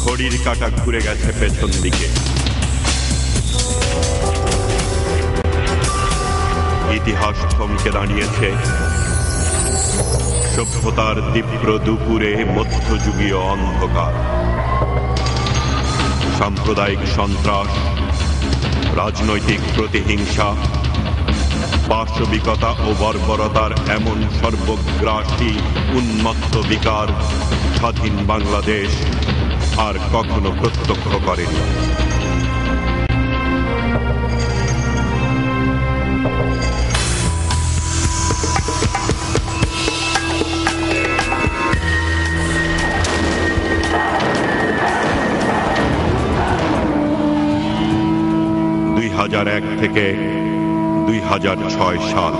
ঘড়ির কাঁটা ঘুরে গেছে পেছন দিকে। ইতিহাস থমকে দাঁড়িয়েছে সভ্যতার তীব্র দুপুরে মধ্যযুগীয় অন্ধকার। সাম্প্রদায়িক সন্ত্রাস, রাজনৈতিক প্রতিহিংসা, পাশবিকতা ও বর্বরতার এমন সর্বগ্রাসী উন্মত্ত বিকার স্বাধীন বাংলাদেশ আর কখনো প্রত্যক্ষ করেনি। থেকে 2006 সাল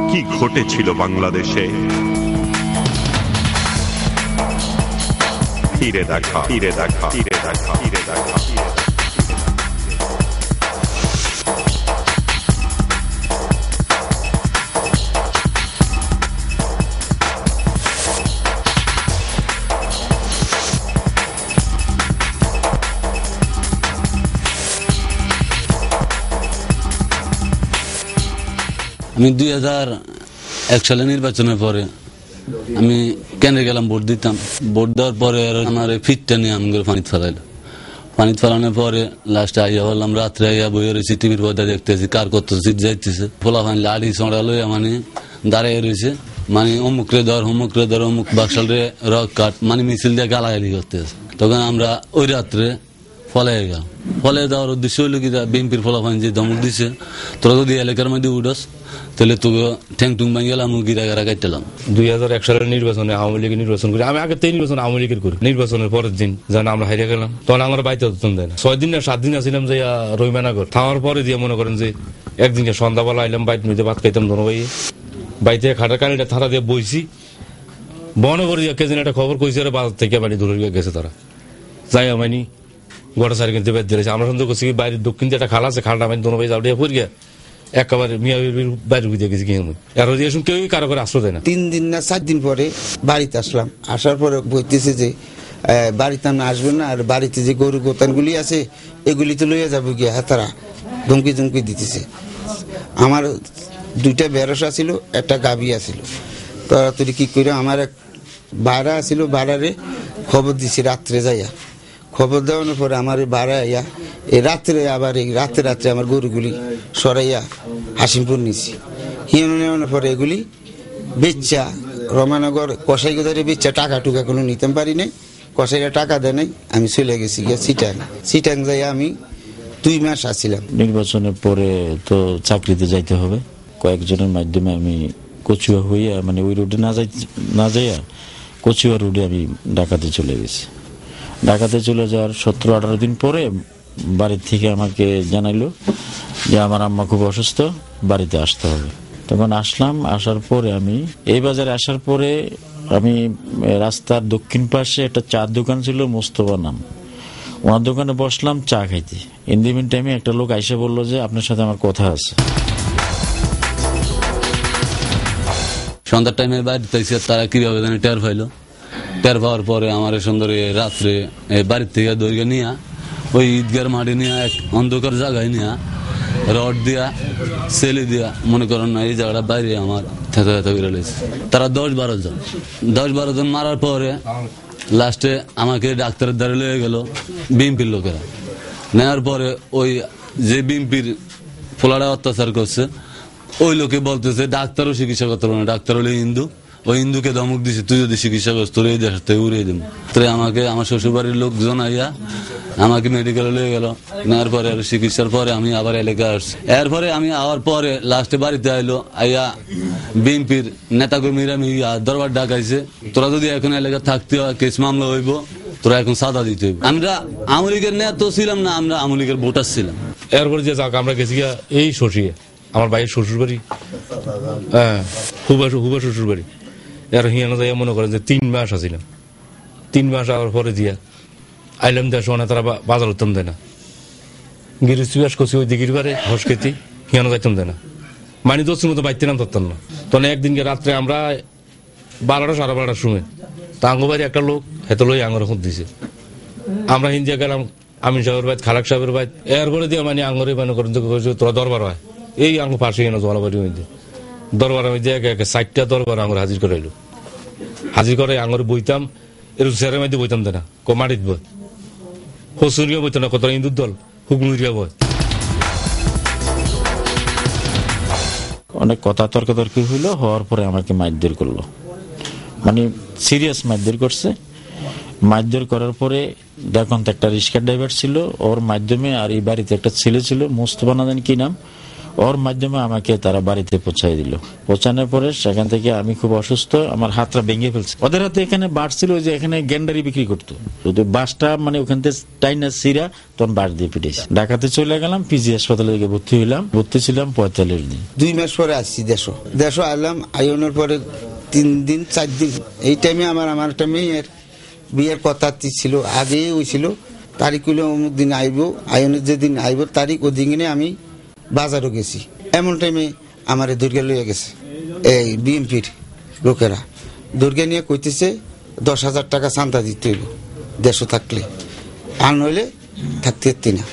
কি ঘটেছিল বাংলাদেশে? ফিরে দেখা, ফিরে দেখা, ফিরে দেখা, ফিরে দেখা। আমি 2001 সালে নির্বাচনের পরে আমি কেন্দ্রে গেলাম ভোট দিতাম। ভোট দেওয়ার পরে আমার ফিটটা নিয়ে আমি পানিতে ফেলাইলো। পানিতে ফেলানোর পরে লাস্টে আইয়া বললাম, রাত্রে আইয়া বইয়ে রয়েছি, টিভির পর্দা দেখতেছি কার কত সিট যাইতেছে। ফোলা ফানি লাড়ি চড়ালো, মানে দাঁড়িয়ে রয়েছে, মানে অমুকরে ধর, অমুকরে ধর, অমুক বাক্সালরে রক কাট, মানে মিছিল দিয়ে গালাগালি করতেছে। তখন আমরা ওই রাত্রে ফলে গেলাম। ফলে দেওয়ার উদ্দেশ্য হইল কি, বিএনপির ফলাফান যে ধমক দিছে, তোরা যদি এলাকার মধ্যে উঠস তাহলে তোকে ঠ্যাং টুং ভাঙি গেলাম, গিরা গারা কাটলাম। 2001 সালের নির্বাচনে আওয়ামী লীগের নির্বাচন করি আমি। আগে তেই নির্বাচন আওয়ামী লীগের করি। নির্বাচনের পরের দিন যেন আমরা হারিয়ে গেলাম, তখন আমার বাইতে হতাম দেয় না। 6 দিন না 7 দিন আসছিলাম যে রহিমানগর। থামার পরে দিয়ে মনে করেন যে একদিনকে সন্ধ্যাবেলা আইলাম, বাইট নিতে ভাত খাইতাম ধরো ভাই। বাইতে খাটার কানিটা থারা দিয়ে বইছি, বনে করে দিয়ে কেদিন একটা খবর কইছে, বাজার থেকে বাড়ি ধরে গেছে তারা। যাই আমানি গোটা সারি কিনতে বের দিয়েছে। আমরা সন্দেহ করছি বাইরের দক্ষিণ দিয়ে একটা খাল আছে, খালটা আমি দোনো ভাই যাওয়া পড়ে গিয়া একেবারে মিয়া বাইরে বুঝে গেছি কি এর কেউ কারো করে আশ্রয় দেয় না। 3 দিন না 4 দিন পরে বাড়িতে আসলাম। আসার পরে বলতেছে যে বাড়িতে আমরা আসবেন না, আর বাড়িতে যে গরু গোতানগুলি আছে এগুলি তো লইয়া যাবো গিয়া। তারা ধমকি ধমকি দিতেছে। আমার 2টা বেরসা ছিল, একটা গাভী আছিল। তাড়াতাড়ি কি করে আমার এক ভাড়া আছিল, ভাড়ারে খবর দিছি রাত্রে যাইয়া। খবর দেওয়ানোর পরে আমার ভাড়া আইয়া এই রাত্রে আবার এই রাত্রে আমার গরুগুলি সরাইয়া হাসিমপুর নিছি। হিয়ানো নেওয়ানোর পরে এগুলি বেচ্চা রমানগর কসাই গোদারে বেচ্চা টাকা টুকা কোনো নিতে পারি নাই। কসাইরা টাকা দেয় নাই। আমি চলে গেছি গিয়া সিটাং যাইয়া আমি 2 মাস আসছিলাম। নির্বাচনের পরে তো চাকরিতে যাইতে হবে। কয়েকজনের মাধ্যমে আমি কচুয়া হইয়া, মানে ওই রোডে না যাইয়া কচুয়া রোডে আমি ঢাকাতে চলে গেছি। ঢাকাতে চলে যাওয়ার 17-18 দিন পরে বাড়ির থেকে আমাকে জানাইলো যে আমার আম্মা খুব অসুস্থ, বাড়িতে আসতে হবে। তখন আসলাম। আসার পরে আমি এই বাজারে আসার পরে আমি রাস্তার দক্ষিণ পাশে একটা চার দোকান ছিল, মোস্তফা নাম, ওনার দোকানে বসলাম চা খাইতে। ইন দি মিন টাইমে একটা লোক আইসা বললো যে আপনার সাথে আমার কথা আছে। সন্ধ্যার টাইমে বাড়িতে তারা কিভাবে জানি টের পাইলো। টের পাওয়ার পরে আমার সুন্দর রাত্রে বাড়ির থেকে দৈর্ঘ্য নিয়ে ওই ঈদগার মাঠে নিয়ে এক অন্ধকার জায়গায় নিয়ে রড দিয়া সেলে দিয়া, মনে করেন না এই জায়গাটা বাইরে আমার থেতা থেতা করে লেগেছে। তারা 10-12 জন মারার পরে লাস্টে আমাকে ডাক্তারের দ্বারে লেগে গেল বিএনপির লোকেরা। নেওয়ার পরে ওই যে বিএনপির ফোলারা অত্যাচার করছে ওই লোকে বলতেছে ডাক্তারও চিকিৎসা করতে পারবে না, ডাক্তার হলে হিন্দু, ওই হিন্দুকে ধমক দিছে, তুই যদি চিকিৎসা করছ তোর এই দেশ থেকে উড়িয়ে দিব। তাই আমাকে আমার শ্বশুরবাড়ির লোকজন আইয়া আমাকে মেডিকেলে নিয়ে গেল। নেওয়ার পরে চিকিৎসার পরে আমি আবার এলাকায় আসছি। এরপরে আমি আওয়ার পরে লাস্টে বাড়িতে আইলো আইয়া বিএনপির নেতাকর্মীরা দরবার ডাকাইছে, তোরা যদি এখন এলাকায় থাকতে হয় কেস মামলা হইব, তোরা এখন সাদা দিতে হইব। আমরা আওয়ামী লীগের নেতা ছিলাম না, আমরা আওয়ামী লীগের ভোটার ছিলাম। এরপরে যে যাক আমরা গেছি এই শশিয়ে আমার ভাইয়ের শ্বশুর বাড়ি, হ্যাঁ হুবা শ্বশুর বাড়ি। এর হিয়ানো যাইয়া মনে করেন যে 3 মাস আসিলাম। 3 মাস আওয়ার পরে দিয়া আইলাম দেশ, মানে তারা বাজার উঠতাম দেয় না। গিরি চুয়াস করছি ওই দিঘির বারে হস খেতি, হিয়ানো যাইতাম দেয় না, মানে দোষের মতো বাইতে নাম ধরতাম না। তখন একদিনকে রাত্রে আমরা 12টা সাড়ে 12টার সময় তা আঙ্গবাড়ি একটা লোক হেতে লই আঙর খুঁত দিছে। আমরা হিন্দিয়া গেলাম আমিন সাহেবের বাইত, খালাক সাহেবের বাইত, এরপরে দিয়ে মানে আঙরে মনে করেন তোরা দরবার হয়, এই আঙুর পাশে এনে জলাবাড়ির মধ্যে দরবার মধ্যে একে 60টা দরবার আঙুর হাজির করাইলো। হাজির করে আঙুরে বইতাম, এরকম চেয়ারের মধ্যে বইতাম না, মাটিত বই, হসুরিয়া বইতো না, কত ইন্দুর দল হুগলুরিয়া বই। অনেক কথা তর্কাতর্কি হইলো, হওয়ার পরে আমাকে মারধর করলো, মানে সিরিয়াস মারধর করছে। মারধর করার পরে দেখুন তো একটা রিক্সা ড্রাইভার ছিল, ওর মাধ্যমে আর এই বাড়িতে একটা ছেলে ছিল মোস্তফা না জানি কি নাম, ওর মাধ্যমে আমাকে তারা বাড়িতে পৌঁছাই দিল। পৌঁছানোর পরে সেখান থেকে আমি খুব অসুস্থ, আমার হাতটা ভেঙে ফেলছে। ওদের হাতে এখানে বাস ছিল, ওই যে এখানে গ্যান্ডারি বিক্রি করতো, যদি বাসটা মানে ওখান থেকে টাইনা সিরা তখন বাস দিয়ে পিটেছে। ঢাকাতে চলে গেলাম, পিজি হাসপাতালে গিয়ে ভর্তি হইলাম। ভর্তি ছিলাম 45 দিন। 2 মাস পরে আসছি দেশ আইলাম। আইনের পরে 3 দিন 4 দিন এই টাইমে আমার একটা মেয়ের বিয়ের কথা ছিল, আগেই হয়েছিল। তারিখ হইলো অমুক দিন আইব, আইনের যেদিন আইব তারিখ ওদিনে আমি বাজারও গেছি। এমন টাইমে আমার দুর্গা লইয়া গেছে এই বিএমপির লোকেরা। দুর্গা নিয়ে কইতেছে 10,000 টাকা চান্দা দিতে হইব দেশও থাকলে, আর নইলে থাকতে না।